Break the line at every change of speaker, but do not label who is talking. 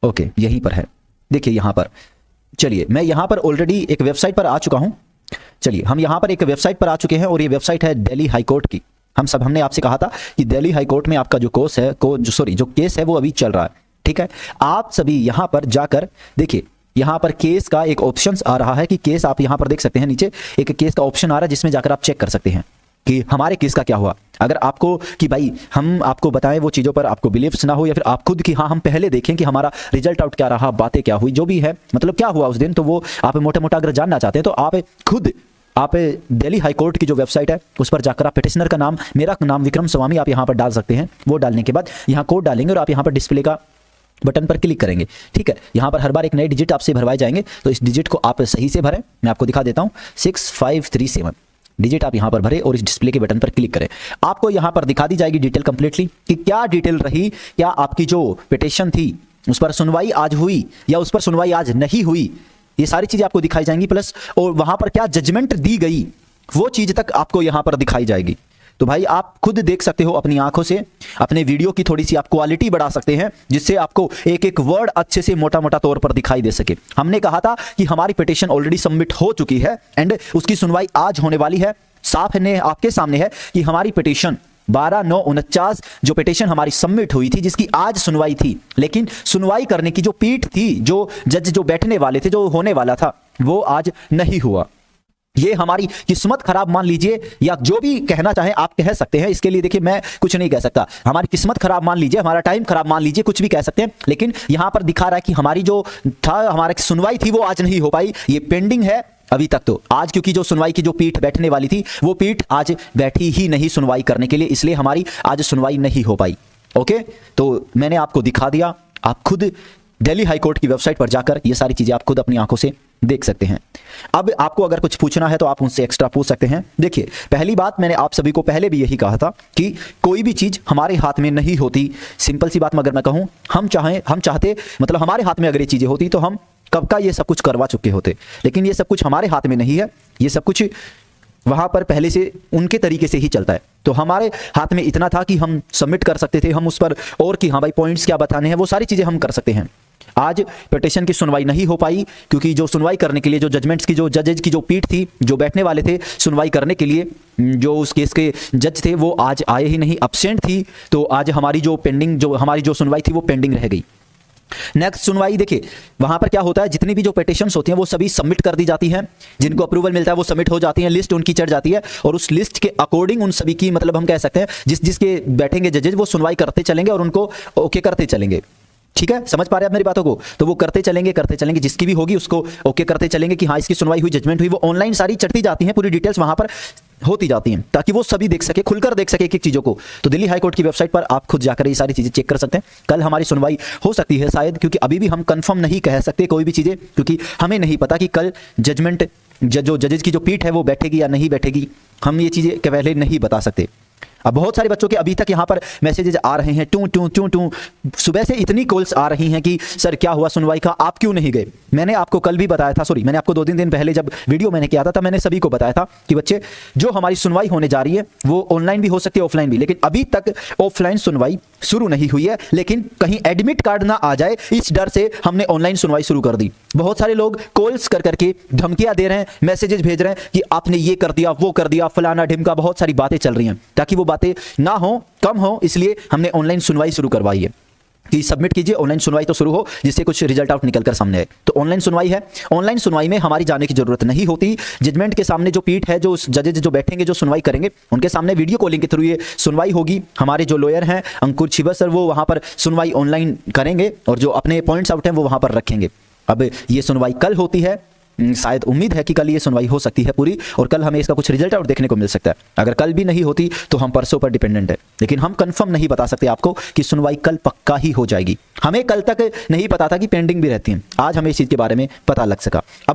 Okay, यहीं पर है, देखिए यहाँ पर। चलिए, मैं यहाँ पर ऑलरेडी एक वेबसाइट पर आ चुका हूँ। चलिए, हम यहाँ पर एक वेबसाइट पर आ चुके हैं और ये वेबसाइट है दिल्ली हाई कोर्ट की। हमने आपसे कहा था कि दिल्ली हाई कोर्ट में आपका जो कोर्स है जो केस है वो अभी चल रहा है, ठीक है। आप सभी यहाँ पर जाकर देखिए, यहाँ पर केस का एक ऑप्शन आ रहा है कि केस, आप यहाँ पर देख सकते हैं नीचे एक केस का ऑप्शन आ रहा है जिसमें जाकर आप चेक कर सकते हैं कि हमारे केस का क्या हुआ। अगर आपको कि भाई हम आपको बताएं वो चीज़ों पर आपको बिलीव्स ना हो, या फिर आप खुद कि हाँ हम पहले देखें कि हमारा रिजल्ट आउट क्या रहा, बातें क्या हुई, जो भी है मतलब क्या हुआ उस दिन, तो वो आप मोटा मोटा अगर जानना चाहते हैं तो आप दिल्ली हाई कोर्ट की जो वेबसाइट है उस पर जाकर आप पिटिशनर का नाम, मेरा नाम विक्रम स्वामी, आप यहाँ पर डाल सकते हैं। वो डालने के बाद यहाँ कोड डालेंगे और आप यहाँ पर डिस्प्ले का बटन पर क्लिक करेंगे, ठीक है। यहाँ पर हर बार एक नए डिजिट आपसे भरवाए जाएंगे, तो इस डिजिट को आप सही से भरें। मैं आपको दिखा देता हूँ, 6537 डिजिट आप यहाँ पर भरें और इस डिस्प्ले के बटन पर क्लिक करें। आपको यहाँ पर दिखा दी जाएगी डिटेल कंप्लीटली कि क्या डिटेल रही, क्या आपकी जो पिटिशन थी उस पर सुनवाई आज हुई या उस पर सुनवाई आज नहीं हुई, ये सारी चीज़ें आपको दिखाई जाएंगी। प्लस और वहाँ पर क्या जजमेंट दी गई वो चीज़ तक आपको यहाँ पर दिखाई जाएगी। तो भाई आप खुद देख सकते हो अपनी आंखों से, अपने वीडियो की थोड़ी सी आप क्वालिटी बढ़ा सकते हैं जिससे आपको एक एक वर्ड अच्छे से मोटा मोटा तौर पर दिखाई दे सके। हमने कहा था कि हमारी पिटीशन ऑलरेडी सबमिट हो चुकी है एंड उसकी सुनवाई आज होने वाली है। साफ है, आपके सामने है कि हमारी पिटीशन 12/9/49 जो पिटीशन हमारी सबमिट हुई थी, जिसकी आज सुनवाई थी, लेकिन सुनवाई करने की जो पीठ थी, जो जज जो बैठने वाले थे, जो होने वाला था, वो आज नहीं हुआ। ये हमारी किस्मत खराब मान लीजिए, या जो भी कहना चाहे आप कह सकते हैं। इसके लिए देखिए मैं कुछ नहीं कह सकता। हमारी किस्मत खराब मान लीजिए, हमारा टाइम खराब मान लीजिए, कुछ भी कह सकते हैं, लेकिन यहां पर दिखा रहा है कि हमारी जो था, हमारी सुनवाई थी, वो आज नहीं हो पाई। ये पेंडिंग है अभी तक। तो आज क्योंकि जो सुनवाई की जो पीठ बैठने वाली थी, वो पीठ आज बैठी ही नहीं सुनवाई करने के लिए, इसलिए हमारी आज सुनवाई नहीं हो पाई। ओके, तो मैंने आपको दिखा दिया। आप खुद दिल्ली हाई कोर्ट की वेबसाइट पर जाकर ये सारी चीजें आप खुद अपनी आंखों से देख सकते हैं। अब आपको अगर कुछ पूछना है तो आप उनसे एक्स्ट्रा पूछ सकते हैं। देखिए, पहली बात, मैंने आप सभी को पहले भी यही कहा था कि कोई भी चीज हमारे हाथ में नहीं होती। सिंपल सी बात अगर मैं कहूं, हम चाहते मतलब हमारे हाथ में अगर ये चीजें होती तो हम कब का ये सब कुछ करवा चुके होते, लेकिन ये सब कुछ हमारे हाथ में नहीं है। ये सब कुछ वहां पर पहले से उनके तरीके से ही चलता है। तो हमारे हाथ में इतना था कि हम सबमिट कर सकते थे, हम उस पर और कि हाँ भाई पॉइंट्स क्या बताने हैं, वो सारी चीजें हम कर सकते हैं। आज पिटीशन की सुनवाई नहीं हो पाई क्योंकि जो सुनवाई करने के लिए जो जजमेंट्स की, जो जजेज की जो पीठ थी, जो बैठने वाले थे सुनवाई करने के लिए, जो उस केस के जज थे, वो आज आए ही नहीं, अब्सेंट थी। तो आज हमारी जो पेंडिंग, जो हमारी जो सुनवाई थी, वो पेंडिंग रह गई। नेक्स्ट सुनवाई, देखिए वहां पर क्या होता है, जितनी भी जो पिटीशंस होती हैं वो सभी सबमिट कर दी जाती हैं। जिनको अप्रूवल मिलता है वो सबमिट हो जाती हैं, लिस्ट उनकी चढ़ जाती है और उस लिस्ट के अकॉर्डिंग उन सभी की, मतलब हम कह सकते हैं जिसके बैठेंगे जजेज, वो सुनवाई करते चलेंगे और उनको ओके करते चलेंगे। ठीक है, समझ पा रहे हैं आप मेरी बातों को? तो वो करते चलेंगे, जिसकी भी होगी उसको ओके करते चलेंगे कि हाँ इसकी सुनवाई हुई, जजमेंट हुई। वो ऑनलाइन सारी चढ़ती जाती हैं, पूरी डिटेल्स वहां पर होती जाती हैं ताकि वो सभी देख सके, खुलकर देख सके एक एक चीज़ों को। तो दिल्ली हाई कोर्ट की वेबसाइट पर आप खुद जाकर ये सारी चीज़ें चेक कर सकते हैं। कल हमारी सुनवाई हो सकती है शायद, क्योंकि अभी भी हम कंफर्म नहीं कह सकते कोई भी चीज़ें, क्योंकि हमें नहीं पता कि कल जजमेंट, जो जजेज की जो पीठ है वो बैठेगी या नहीं बैठेगी। हम ये चीज़ें पहले नहीं बता सकते। अब बहुत सारे बच्चों के अभी तक यहाँ पर मैसेजेस आ रहे हैं, टू टू टू टू, सुबह से इतनी कॉल्स आ रही हैं कि सर क्या हुआ सुनवाई का, आप क्यों नहीं गए। मैंने आपको कल भी बताया था, मैंने आपको 2-3 दिन पहले जब वीडियो मैंने किया था तब मैंने सभी को बताया था कि बच्चे जो हमारी सुनवाई होने जा रही है वो ऑनलाइन भी हो सकती है, ऑफलाइन भी, लेकिन अभी तक ऑफलाइन सुनवाई शुरू नहीं हुई है। लेकिन कहीं एडमिट कार्ड ना आ जाए इस डर से हमने ऑनलाइन सुनवाई शुरू कर दी। बहुत सारे लोग कॉल्स कर करके धमकियां दे रहे हैं, मैसेजेस भेज रहे हैं कि आपने ये कर दिया, वो कर दिया, फलाना ढिमका, बहुत सारी बातें चल रही हैं। ताकि वो बातें ना हो, कम हो, इसलिए हमने ऑनलाइन सुनवाई शुरू करवाई है कि सबमिट कीजिए, ऑनलाइन सुनवाई तो शुरू हो, जिससे कुछ रिजल्ट आउट निकल कर सामने आए। तो ऑनलाइन सुनवाई है। ऑनलाइन सुनवाई में हमारी जाने की जरूरत नहीं होती। जजमेंट के सामने जो पीठ है, जो जजेज जो बैठेंगे, जो सुनवाई करेंगे, उनके सामने वीडियो कॉलिंग के थ्रू ये सुनवाई होगी। हमारे जो लॉयर हैं अंकुर छिबा सर, वो वहां पर सुनवाई ऑनलाइन करेंगे और जो अपने पॉइंट्स आउट हैं वो वहां पर रखेंगे। अब ये सुनवाई कल होती है, शायद उम्मीद है कि कल ये सुनवाई हो सकती है पूरी, और कल हमें इसका कुछ रिजल्ट आउट देखने को मिल सकता है। अगर कल भी नहीं होती तो हम परसों पर डिपेंडेंट है, लेकिन हम कंफर्म नहीं बता सकते आपको कि सुनवाई कल पक्का ही हो जाएगी। हमें कल तक नहीं पता था कि पेंडिंग भी रहती है, आज हमें इस चीज़ के बारे में पता लग सका। अब